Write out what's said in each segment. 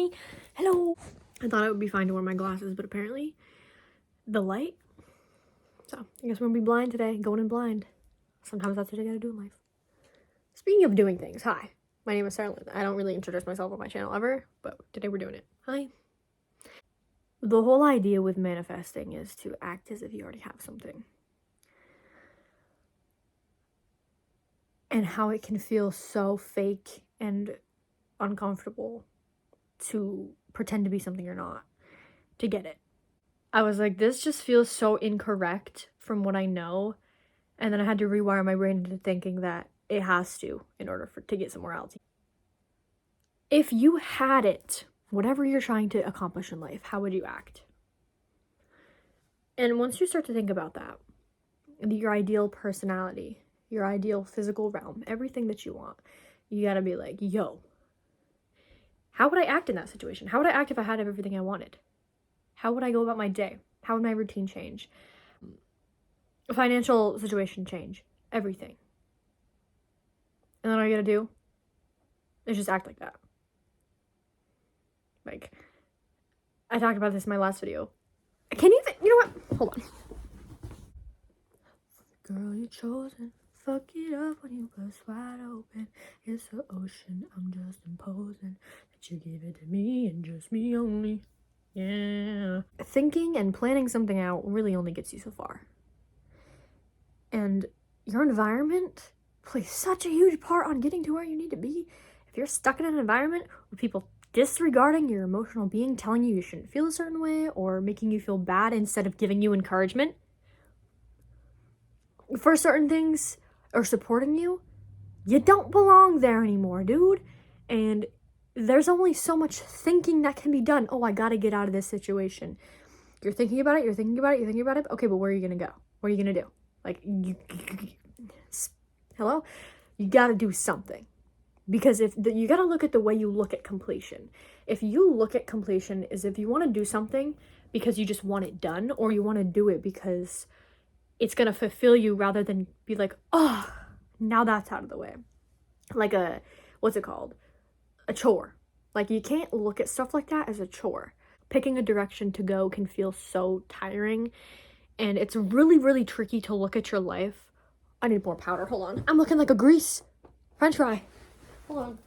Hi. Hello. I thought it would be fine to wear my glasses, but apparently the light. So I guess we're gonna be blind today, going in blind. Sometimes that's what I gotta do in life. Speaking of doing things, hi. My name is Sarah Lynn. I don't really introduce myself on my channel ever, but today we're doing it. Hi. The whole idea with manifesting is to act as if you already have something. And how it can feel so fake and uncomfortable to pretend to be something you're not, to get it. I was like, this just feels so incorrect from what I know. And then I had to rewire my brain into thinking that it has to in order to get somewhere else. If you had it, whatever you're trying to accomplish in life, how would you act? And once you start to think about that, your ideal personality, your ideal physical realm, everything that you want, you gotta be like, yo, how would I act in that situation? How would I act if I had everything I wanted? How would I go about my day? How would my routine change? Financial situation change? Everything. And then all you gotta do is just act like that. Like, I talked about this in my last video. Can you know what? Hold on. Girl, you're chosen. Fuck it up when you bust wide open. It's the ocean, I'm just imposing that you give it to me and just me only. Yeah. Thinking and planning something out really only gets you so far. And your environment plays such a huge part on getting to where you need to be. If you're stuck in an environment with people disregarding your emotional being, telling you shouldn't feel a certain way, or making you feel bad instead of giving you encouragement for certain things, or supporting you, you don't belong there anymore, dude. And there's only so much thinking that can be done. Oh, I gotta get out of this situation. You're thinking about it, you're thinking about it, you're thinking about it. Okay, but where are you gonna go? What are you gonna do? Like, hello? You gotta do something. Because you gotta look at the way you look at completion. If you look at completion as if you wanna do something because you just want it done, or you wanna do it because it's gonna fulfill you rather than be like, oh, now that's out of the way. Like what's it called? A chore. Like, you can't look at stuff like that as a chore. Picking a direction to go can feel so tiring, and it's really, really tricky to look at your life. I need more powder, hold on. I'm looking like a grease french fry. Hold on.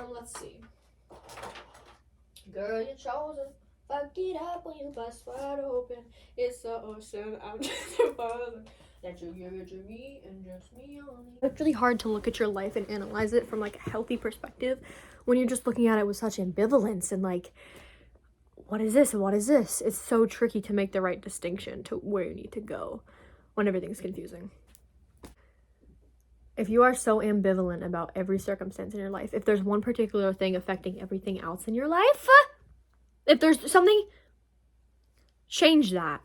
Let's see. Girl, you're chosen. Fuck it up when you bust wide open. It's the ocean, I'm just a father. That you give it to me and just me only. It's really hard to look at your life and analyze it from like a healthy perspective when you're just looking at it with such ambivalence and like, what is this and what is this? It's so tricky to make the right distinction to where you need to go when everything's confusing. If you are so ambivalent about every circumstance in your life, if there's one particular thing affecting everything else in your life, if there's something, change that.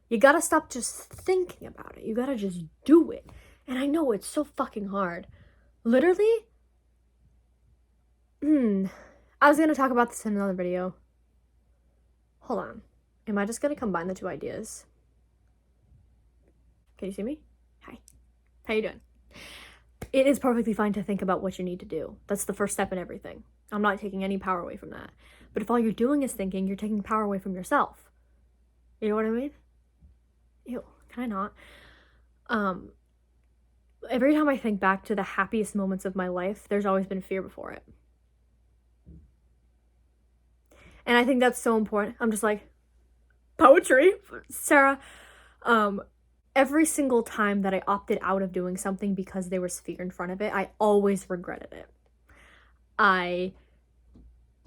You gotta stop just thinking about it. You gotta just do it. And I know it's so fucking hard. Literally, I was gonna talk about this in another video. Hold on. Am I just gonna combine the two ideas? Can you see me? Hi. How you doing? It is perfectly fine to think about what you need to do. That's the first step in everything. I'm not taking any power away from that. But if all you're doing is thinking, you're taking power away from yourself. You know what I mean? Ew, can I not? Every time I think back to the happiest moments of my life, there's always been fear before it. And I think that's so important. I'm just like, poetry, Sarah. Every single time that I opted out of doing something because there was fear in front of it, I always regretted it.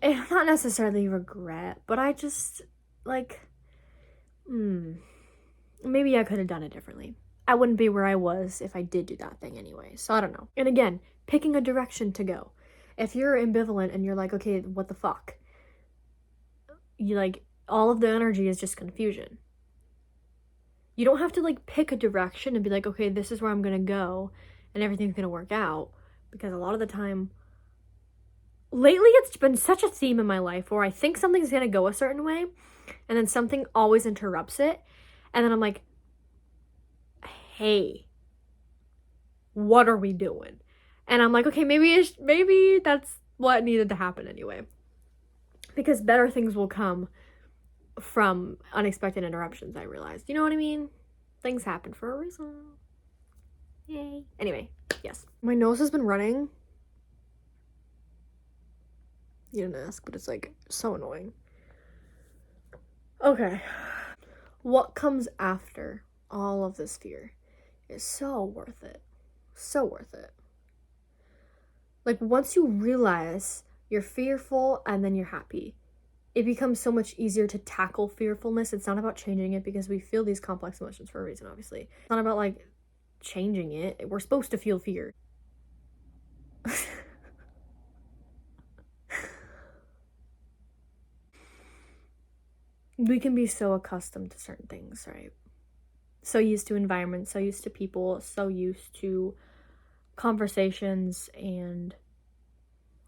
Not necessarily regret, but I just, like, maybe I could have done it differently. I wouldn't be where I was if I did do that thing anyway, so I don't know. And again, picking a direction to go. If you're ambivalent and you're like, okay, what the fuck? You like, all of the energy is just confusion. You don't have to like pick a direction and be like, okay, this is where I'm gonna go and everything's gonna work out. Because a lot of the time, lately it's been such a theme in my life where I think something's gonna go a certain way and then something always interrupts it. And then I'm like, hey, what are we doing? And I'm like, okay, maybe that's what needed to happen anyway. Because better things will come from unexpected interruptions, I realized. You know what I mean? Things happen for a reason. Yay. Anyway, yes. My nose has been running. You didn't ask, but it's like so annoying. Okay. What comes after all of this fear is so worth it. So worth it. Like, once you realize you're fearful and then you're happy, it becomes so much easier to tackle fearfulness. It's not about changing it, because we feel these complex emotions for a reason, obviously. It's not about like changing it. We're supposed to feel fear. We can be so accustomed to certain things, right? So used to environments, so used to people, so used to conversations and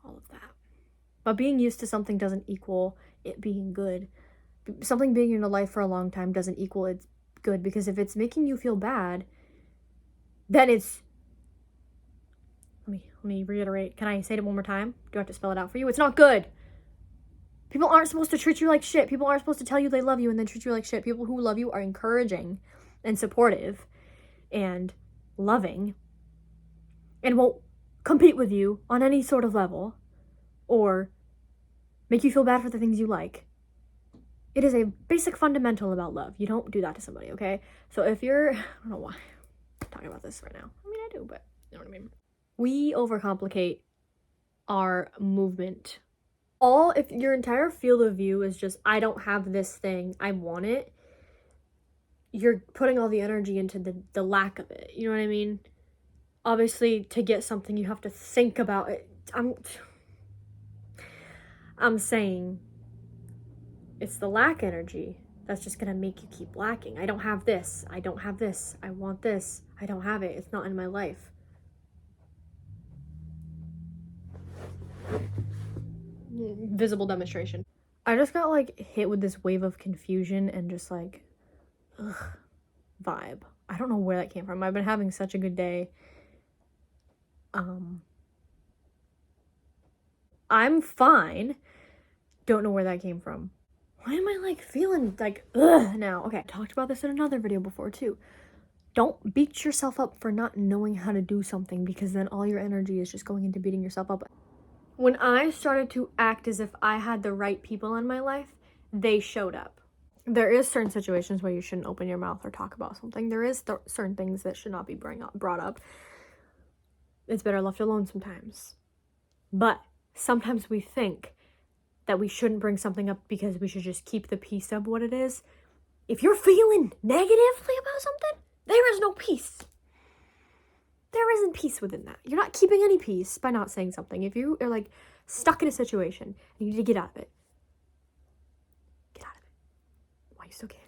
all of that. But being used to something doesn't equal it being good. Something being in your life for a long time doesn't equal it's good, because if it's making you feel bad, then it's... Let me reiterate. Can I say it one more time? Do I have to spell it out for you? It's not good. People aren't supposed to treat you like shit. People aren't supposed to tell you they love you and then treat you like shit. People who love you are encouraging and supportive and loving and won't compete with you on any sort of level or make you feel bad for the things you like. It is a basic fundamental about love. You don't do that to somebody, okay? So if you're... I don't know why I'm talking about this right now. I mean, I do, but you know what I mean. We overcomplicate our movement. If your entire field of view is just, I don't have this thing, I want it, you're putting all the energy into the lack of it. You know what I mean? Obviously, to get something, you have to think about it. I'm saying it's the lack energy that's just gonna make you keep lacking. I don't have this. I don't have this. I want this. I don't have it. It's not in my life. Visible demonstration. I just got like hit with this wave of confusion and just like vibe. I don't know where that came from. I've been having such a good day. I'm fine. Don't know where that came from. Why am I like feeling like now? Okay, I talked about this in another video before too. Don't beat yourself up for not knowing how to do something, because then all your energy is just going into beating yourself up. When I started to act as if I had the right people in my life, they showed up. There is certain situations where you shouldn't open your mouth or talk about something. There is certain things that should not be brought up. It's better left alone sometimes. But sometimes we think that we shouldn't bring something up because we should just keep the peace of what it is. If you're feeling negatively about something, there is no peace. There isn't peace within that. You're not keeping any peace by not saying something. If you are like stuck in a situation and you need to get out of it, get out of it while you still can.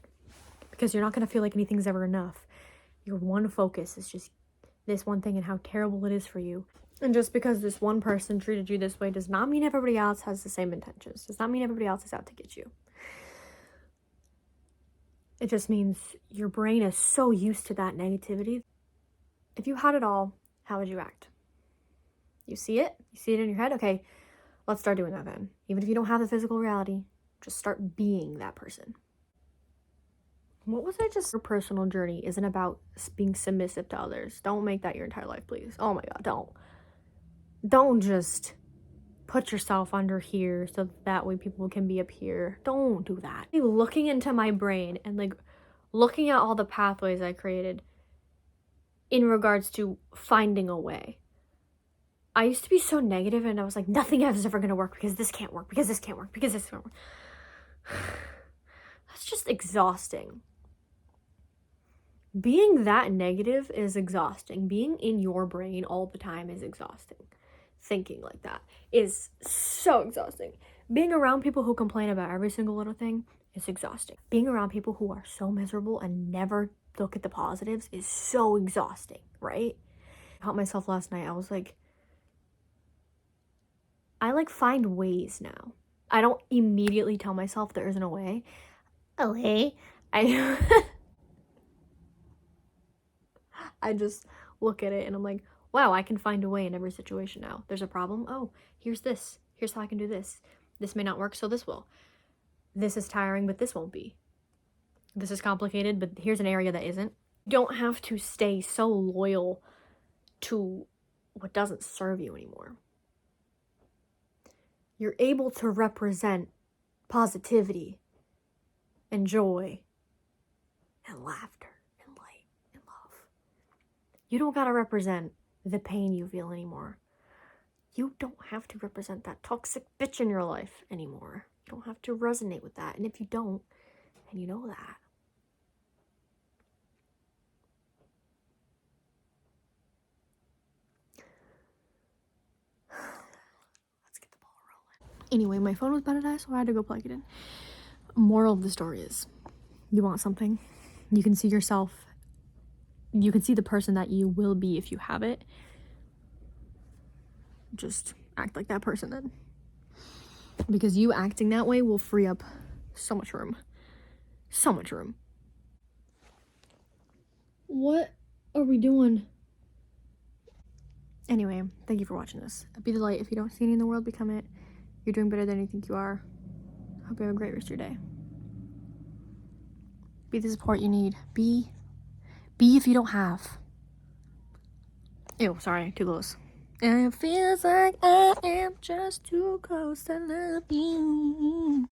Because you're not going to feel like anything's ever enough. Your one focus is just this one thing and how terrible it is for you. And just because this one person treated you this way does not mean everybody else has the same intentions. Does not mean everybody else is out to get you. It just means your brain is so used to that negativity. If you had it all, how would you act? You see it? You see it in your head? Okay, let's start doing that then. Even if you don't have the physical reality, just start being that person. What was I just... Your personal journey isn't about being submissive to others. Don't make that your entire life, please. Oh my God, don't. Don't just put yourself under here so that way people can be up here. Don't do that. Looking into my brain and like looking at all the pathways I created in regards to finding a way. I used to be so negative and I was like, nothing is ever gonna work because this can't work, because this can't work, because this can't work. That's just exhausting. Being that negative is exhausting. Being in your brain all the time is exhausting. Thinking like that is so exhausting. Being around people who complain about every single little thing is exhausting. Being around people who are so miserable and never look at the positives is so exhausting, right? I caught myself last night. I was like, I like find ways now. I don't immediately tell myself there isn't a way. Oh, hey. I just look at it and I'm like, wow, I can find a way in every situation now. There's a problem. Oh, here's this. Here's how I can do this. This may not work, so this will. This is tiring, but this won't be. This is complicated, but here's an area that isn't. You don't have to stay so loyal to what doesn't serve you anymore. You're able to represent positivity and joy and laughter and light and love. You don't gotta represent the pain you feel anymore. You don't have to represent that toxic bitch in your life anymore. You don't have to resonate with that. And if you don't, and you know that, let's get the ball rolling. Anyway, my phone was about to die, so I had to go plug it in. Moral of the story is, you want something, you can see yourself, you can see the person that you will be if you have it. Just act like that person then. Because you acting that way will free up so much room. So much room. What are we doing? Anyway, thank you for watching this. Be the light. If you don't see any in the world, become it. You're doing better than you think you are. Hope you have a great rest of your day. Be the support you need. Be if you don't have. Ew, sorry, too close. And it feels like I am just too close to love you.